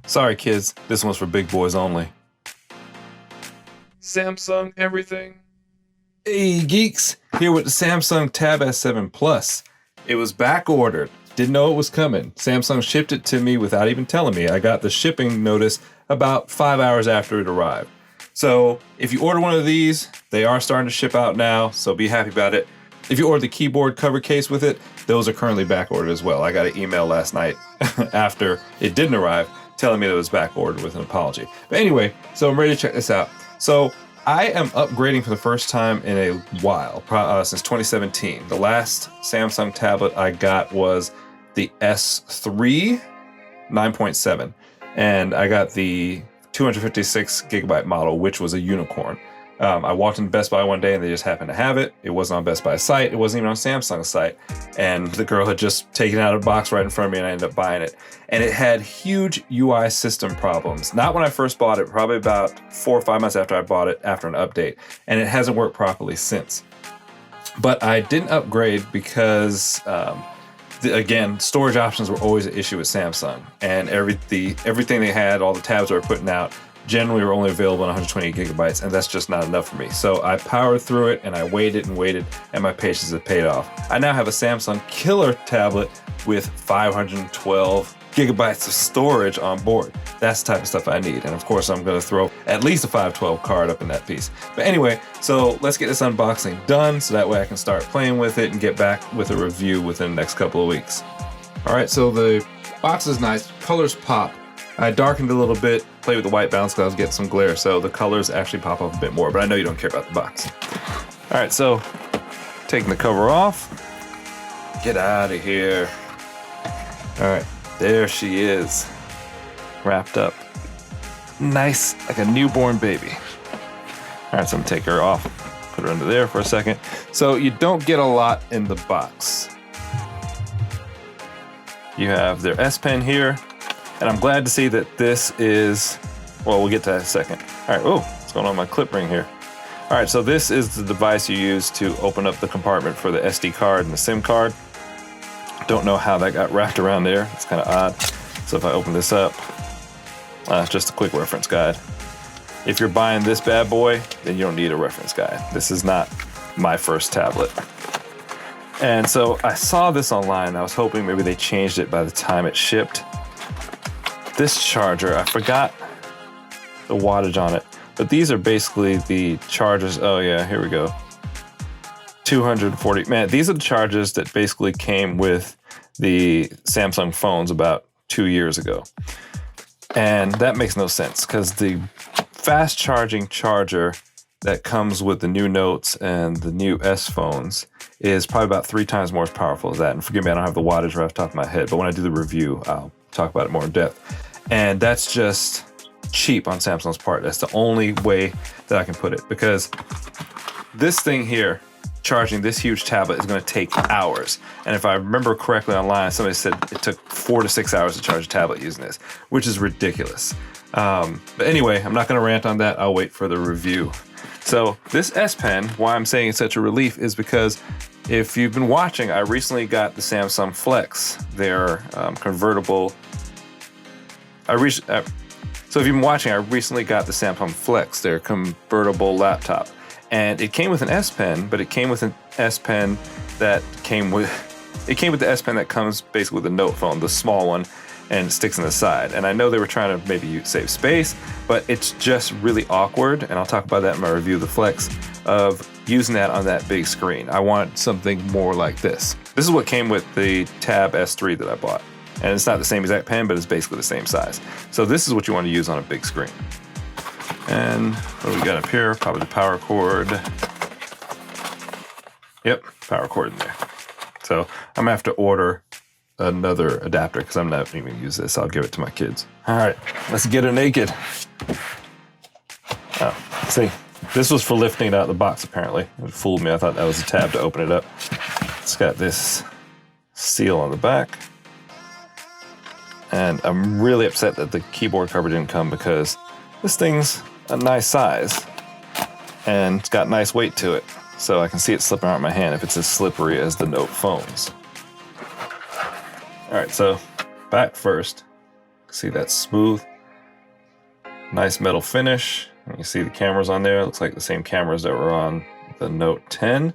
Sorry, kids. This one's for big boys only. Samsung everything. Hey, geeks. Here with the Samsung Tab S7 Plus. It was back ordered. Didn't know it was coming. Samsung shipped it to me without even telling me. I got the shipping notice about 5 hours after it arrived. So if you order one of these, they are starting to ship out now, so be happy about it. If you order the keyboard cover case with it, those are currently back ordered as well. I got an email last night after it didn't arrive telling me that it was back ordered with an apology. But anyway, so I'm ready to check this out. So I am upgrading for the first time in a while, since 2017. The last Samsung tablet I got was the S3 9.7, and I got the 256 gigabyte model, which was a unicorn. I walked into Best Buy one day and they just happened to have it. It wasn't on Best Buy's site. It wasn't even on Samsung's site. And the girl had just taken it out of the box right in front of me and I ended up buying it. And it had huge UI system problems. Not when I first bought it, probably about 4 or 5 months after I bought it after an update. And it hasn't worked properly since. But I didn't upgrade because, again, storage options were always an issue with Samsung. And everything they had, all the tabs they were putting out, generally were only available on 128 gigabytes, and that's just not enough for me. So I powered through it and I waited, and my patience has paid off. I now have a Samsung killer tablet with 512 gigabytes of storage on board. That's the type of stuff I need. And of course, I'm gonna throw at least a 512 card up in that piece. But anyway, so let's get this unboxing done so that way I can start playing with it and get back with a review within the next couple of weeks. All right, so the box is nice, colors pop. I darkened a little bit, played with the white balance because I was getting some glare, so the colors actually pop off a bit more, but I know you don't care about the box. All right, so taking the cover off. Get out of here. All right, there she is, wrapped up. Nice, like a newborn baby. All right, so I'm gonna take her off, put her under there for a second. So you don't get a lot in the box. You have their S Pen here. And I'm glad to see that this is, well, we'll get to that in a second. All right, oh, what's going on with my clip ring here? All right, so this is the device you use to open up the compartment for the SD card and the SIM card. Don't know how that got wrapped around there. It's kind of odd. So if I open this up, just a quick reference guide. If you're buying this bad boy, then you don't need a reference guide. This is not my first tablet. And so I saw this online. I was hoping maybe they changed it by the time it shipped. This charger, I forgot the wattage on it, but these are basically the chargers. Oh yeah, here we go. 240, man, these are the chargers that basically came with the Samsung phones about 2 years ago. And that makes no sense because the fast charging charger that comes with the new Notes and the new S phones is probably about 3 times more powerful than that. And forgive me, I don't have the wattage right off the top of my head, but when I do the review, I'll talk about it more in depth. And that's just cheap on Samsung's part. That's the only way that I can put it, because this thing here, charging this huge tablet, is going to take hours. And if I remember correctly online, somebody said it took 4 to 6 hours to charge a tablet using this, which is ridiculous. But anyway, I'm not going to rant on that. I'll wait for the review. So this S Pen, why I'm saying it's such a relief is because if you've been watching, I recently got the Samsung Flex, their convertible. So if you've been watching, I recently got the Samsung Flex, their convertible laptop. And it came with an S Pen, but it came with an S Pen that came with the S Pen that comes basically with a Note phone, the small one, and it sticks in the side. And I know they were trying to maybe save space, but it's just really awkward, and I'll talk about that in my review of the Flex, of using that on that big screen. I want something more like this. This is what came with the Tab S3 that I bought. And it's not the same exact pen, but it's basically the same size. So this is what you want to use on a big screen. And what do we got up here? Probably the power cord. Yep, power cord in there. So I'm gonna have to order another adapter because I'm not even gonna use this. I'll give it to my kids. All right, let's get her naked. Oh, see, this was for lifting it out of the box apparently. It fooled me. I thought that was a tab to open it up. It's got this seal on the back. And I'm really upset that the keyboard cover didn't come because this thing's a nice size and it's got nice weight to it. So I can see it slipping out of my hand if it's as slippery as the Note phones. All right, so back first. See that smooth? Nice metal finish. You can see the cameras on there. It looks like the same cameras that were on the Note 10.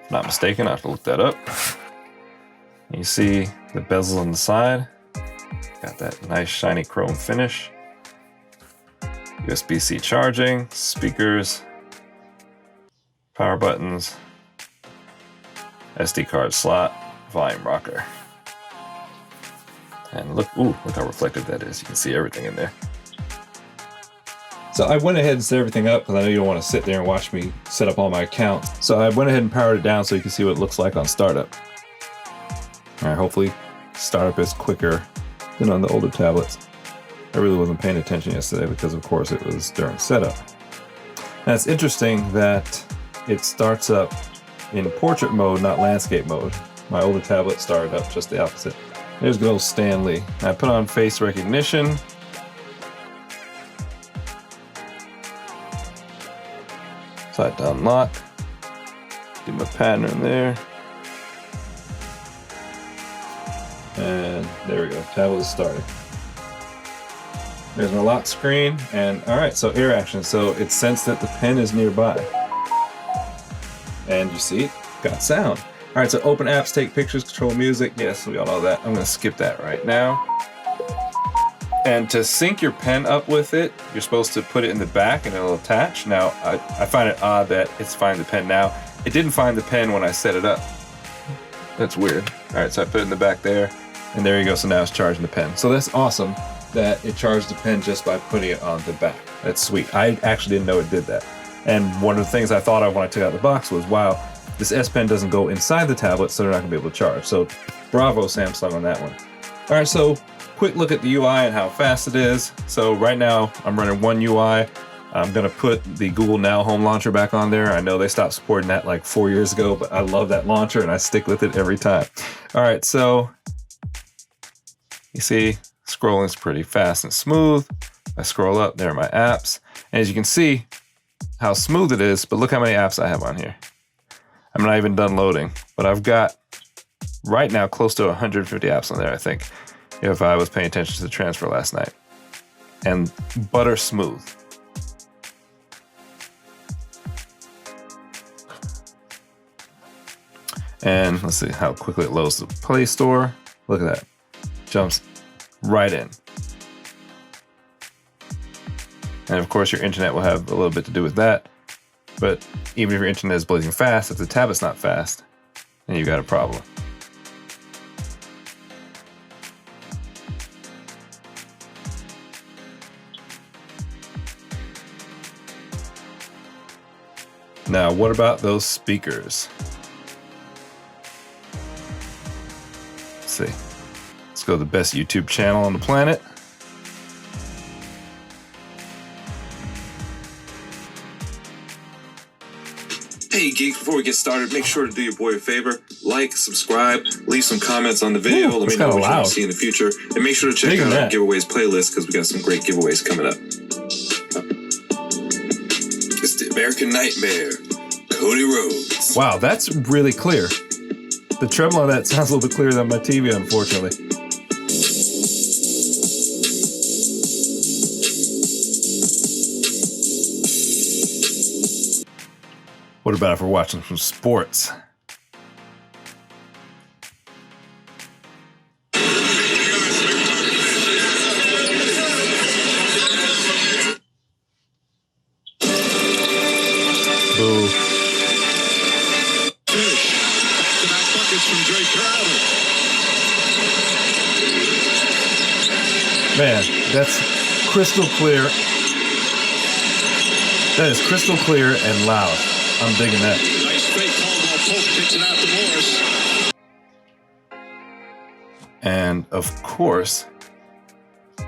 If not mistaken, I have to look that up. You see the bezels on the side. Got that nice shiny chrome finish. USB-C charging, speakers, power buttons, SD card slot, volume rocker. And look how reflective that is. You can see everything in there. So I went ahead and set everything up because I know you don't want to sit there and watch me set up all my accounts. So I went ahead and powered it down so you can see what it looks like on startup. All right, hopefully startup is quicker than on the older tablets. I really wasn't paying attention yesterday because of course it was during setup. Now it's interesting that it starts up in portrait mode, not landscape mode. My older tablet started up just the opposite. There's good old Stanley. I put on face recognition. Side to unlock. Do my pattern there. And there we go, tablet is starting. There's my lock screen, and all right, so air action. So it sensed that the pen is nearby. And you see, got sound. All right, so open apps, take pictures, control music. Yes, we all know that. I'm gonna skip that right now. And to sync your pen up with it, you're supposed to put it in the back and it'll attach. Now, I find it odd that it's finding the pen now. It didn't find the pen when I set it up. That's weird. All right, so I put it in the back there, and there you go. So now it's charging the pen. So that's awesome that it charged the pen just by putting it on the back. That's sweet. I actually didn't know it did that. And one of the things I thought of when I took out the box was, wow, this S Pen doesn't go inside the tablet, so they're not gonna be able to charge. So bravo, Samsung, on that one. All right, so quick look at the UI and how fast it is. So right now I'm running one UI. I'm gonna put the Google Now Home Launcher back on there. I know they stopped supporting that like 4 years ago, but I love that launcher and I stick with it every time. All right, so you see scrolling is pretty fast and smooth. I scroll up, there are my apps. And as you can see how smooth it is, but look how many apps I have on here. I'm not even done loading, but I've got right now close to 150 apps on there, I think, if I was paying attention to the transfer last night. And butter smooth. And let's see how quickly it loads the Play Store. Look at that. Jumps right in. And of course your internet will have a little bit to do with that. But even if your internet is blazing fast, if the tablet's not fast, then you've got a problem. Now, what about those speakers? Let's see. Let's go to the best YouTube channel on the planet. Hey geeks, before we get started, make sure to do your boy a favor. Like, subscribe, leave some comments on the video. Let me know what you want to see in the future. And make sure to check out our giveaways playlist because we got some great giveaways coming up. It's the American Nightmare, Cody Rhodes. Wow, that's really clear. The treble on that sounds a little bit clearer than my TV, unfortunately. What about if we're watching some sports? Boo. Man, that's crystal clear. That is crystal clear and loud. I'm digging that. Nice fake Caldwell Pope kicks it out to Morris. And of course,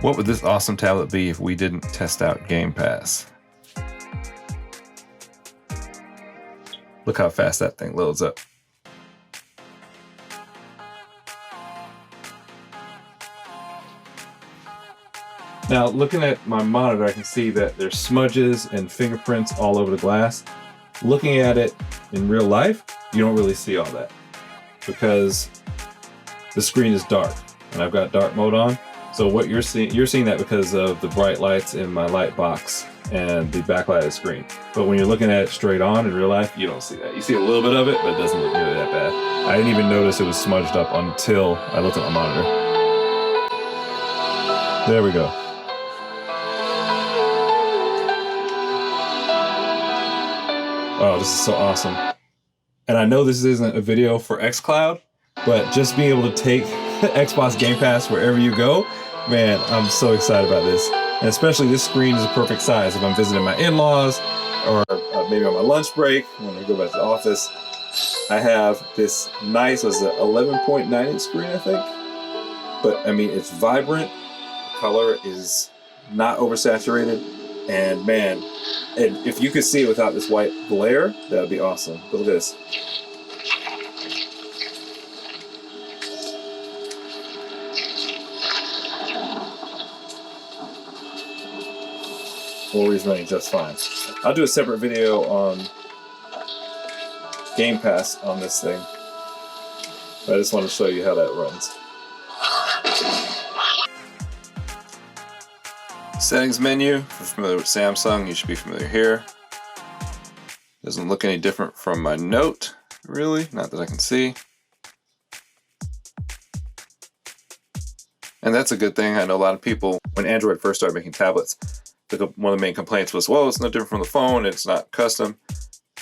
what would this awesome tablet be if we didn't test out Game Pass? Look how fast that thing loads up. Now, looking at my monitor, I can see that there's smudges and fingerprints all over the glass. Looking at it in real life, you don't really see all that because the screen is dark and I've got dark mode on. So what you're seeing that because of the bright lights in my light box and the backlight of the screen. But when you're looking at it straight on in real life, you don't see that. You see a little bit of it, but it doesn't look really that bad. I didn't even notice it was smudged up until I looked at my monitor. There we go. Oh, this is so awesome. And I know this isn't a video for xCloud, but just being able to take Xbox Game Pass wherever you go, man, I'm so excited about this. And especially this screen is a perfect size if I'm visiting my in-laws or maybe on my lunch break when I go back to the office. I have this nice, was it 11.9 inch screen, I think? But I mean, it's vibrant. The color is not oversaturated. And man, and if you could see it without this white glare, that would be awesome. Look at this. Always running just fine. I'll do a separate video on Game Pass on this thing. But I just want to show you how that runs. Settings menu. If you're familiar with Samsung, you should be familiar here. Doesn't look any different from my Note, really, not that I can see. And that's a good thing. I know a lot of people, when Android first started making tablets, one of the main complaints was, well, it's no different from the phone, it's not custom.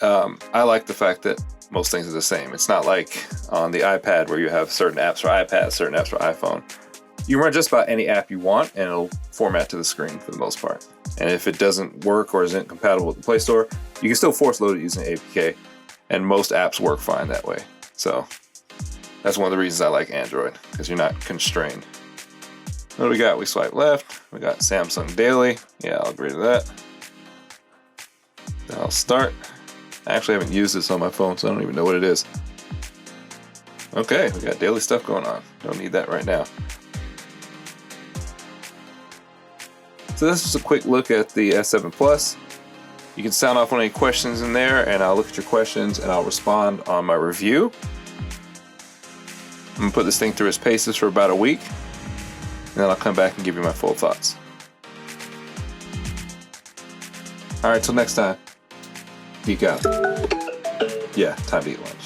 I like the fact that most things are the same. It's not like on the iPad where you have certain apps for iPad, certain apps for iPhone. You run just about any app you want and it'll format to the screen for the most part. And if it doesn't work or isn't compatible with the Play Store, you can still force load it using APK, and most apps work fine that way. So that's one of the reasons I like Android, because you're not constrained. What do we got? We swipe left. We got Samsung Daily. Yeah, I'll agree to that. Then I'll start. I actually haven't used this on my phone, so I don't even know what it is. Okay, we got daily stuff going on. Don't need that right now. So this is a quick look at the S7 Plus. You can sound off on any questions in there, and I'll look at your questions and I'll respond on my review. I'm gonna put this thing through its paces for about a week. And then I'll come back and give you my full thoughts. All right, till next time. Geek out. Yeah, time to eat lunch.